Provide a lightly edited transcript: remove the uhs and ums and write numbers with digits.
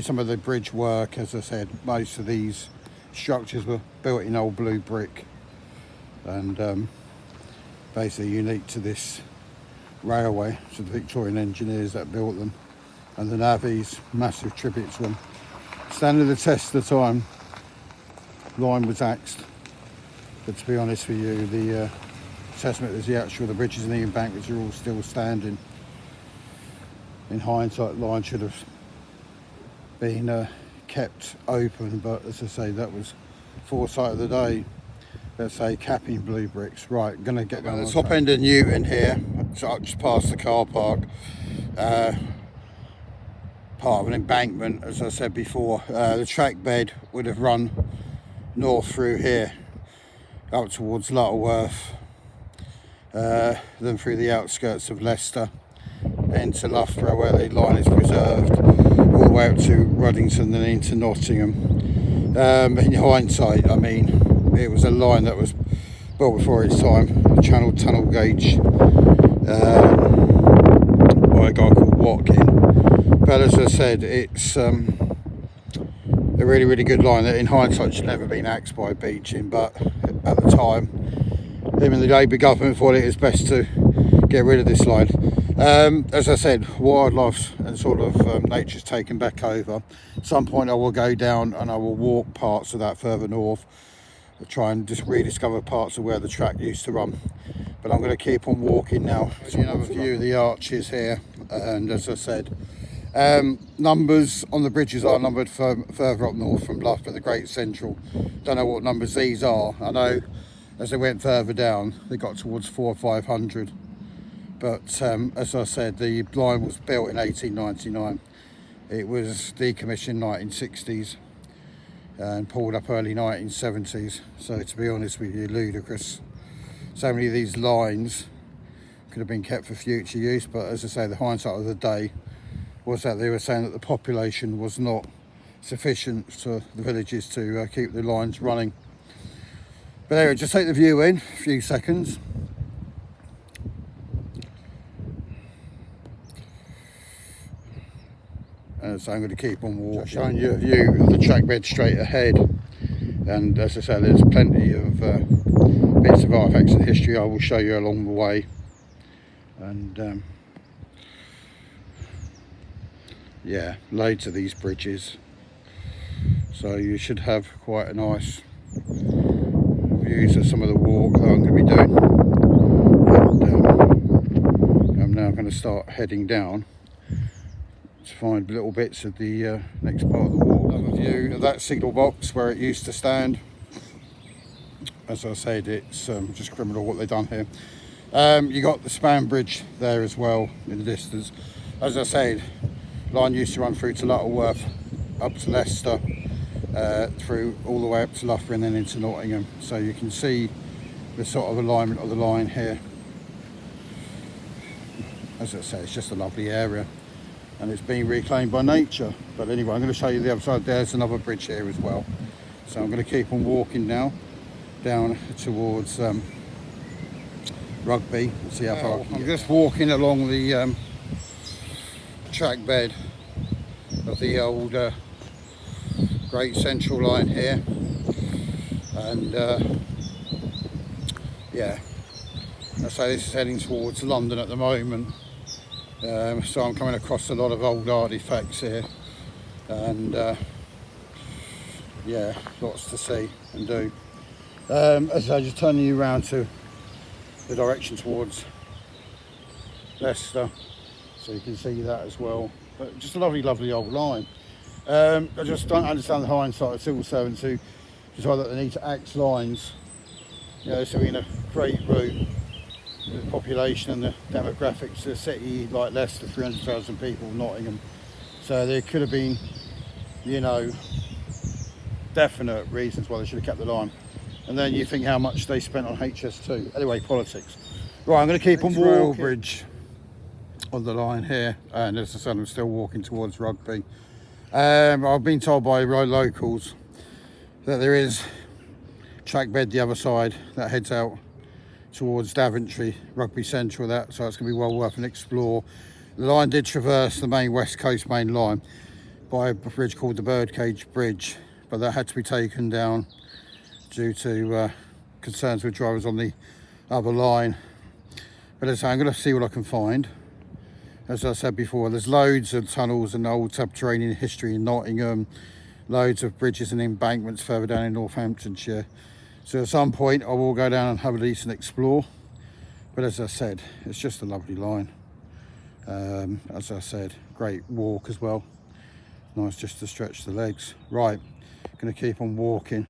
Some of the bridge work, as I said, most of these structures were built in old blue brick, and basically unique to this railway, to the Victorian engineers that built them, and the navvies, massive tribute to them. Standing the test of the time, line was axed, but to be honest with you, the testament is the bridges and the embankments are all still standing. In hindsight, line should have been kept open, but as I say, that was foresight of the day. Let's say capping blue bricks. Right, gonna get down the top end of Newton here, so just past the car park. Part of an embankment, as I said before. The track bed would have run north through here, up towards Lutterworth, then through the outskirts of Leicester, into Loughborough where the line is preserved, all the way up to Ruddington, then into Nottingham. In hindsight, I mean, it was a line that was built before its time, channel tunnel gauge, by a guy called Watkin. But as I said, it's a really, really good line that in hindsight should never been axed by Beeching, but at the time, even the Labour government thought it was best to get rid of this line. As I said, wildlife and sort of nature's taken back over. At some point I will go down and I will walk parts of that further north, try and just rediscover parts of where the track used to run. But I'm going to keep on walking now. So you have a view of the arches here, and as I said, numbers on the bridges are numbered further up north from Loughborough, the Great Central. Don't know what numbers these are. I know as they went further down they got towards 400 or 500, but as I said, the line was built in 1899. It was decommissioned 1960s and pulled up early 1970s. So to be honest with you, ludicrous. So many of these lines could have been kept for future use, but as I say, the hindsight of the day was that they were saying that the population was not sufficient for the villages to keep the lines running. But anyway, just take the view in a few seconds. And so I'm going to keep on walking, showing you a view of the track bed straight ahead. And as I say, there's plenty of bits of artifacts and history I will show you along the way. And yeah, loads of these bridges, so you should have quite a nice views of some of the walk that I'm going to be doing. And I'm now going to start heading down to find little bits of the next part of the walk. Another view of that signal box where it used to stand. As I said, it's just criminal what they've done here. You got the span bridge there as well in the distance. As I said, line used to run through to Lutterworth, up to Leicester, through all the way up to Loughborough and then into Nottingham. So you can see the sort of alignment of the line here. As I say, it's just a lovely area and it's being reclaimed by nature. But anyway, I'm going to show you the other side. There's another bridge here as well. So I'm going to keep on walking now down towards Rugby. See how far I'm just walking along the track bed of the old Great Central line here, and yeah, I say this is heading towards London at the moment, so I'm coming across a lot of old artifacts here, and yeah, lots to see and do. As I just turning you around to the direction towards Leicester, so you can see that as well. But just a lovely, lovely old line. I just don't understand the hindsight of civil servants who decide that they need to axe lines, you know, so we're going to create route with the population and the demographics of a city like Leicester, 300,000 people, Nottingham. So there could have been, you know, definite reasons why they should have kept the line. And then you think how much they spent on HS2. Anyway, politics. Right, I'm going to keep on walking. Bridge on the line here, and as I said, I'm still walking towards Rugby. I've been told by locals that there is track bed the other side that heads out towards Daventry, Rugby Central, so it's going to be well worth an explore. The line did traverse the main West Coast main line, by a bridge called the Birdcage Bridge, but that had to be taken down due to concerns with drivers on the other line. But as I say, I'm going to see what I can find. As I said before, there's loads of tunnels and old subterranean history in Nottingham, loads of bridges and embankments further down in Northamptonshire. So at some point I will go down and have a decent explore. But as I said, it's just a lovely line. As I said, great walk as well. Nice just to stretch the legs. Right, going to keep on walking.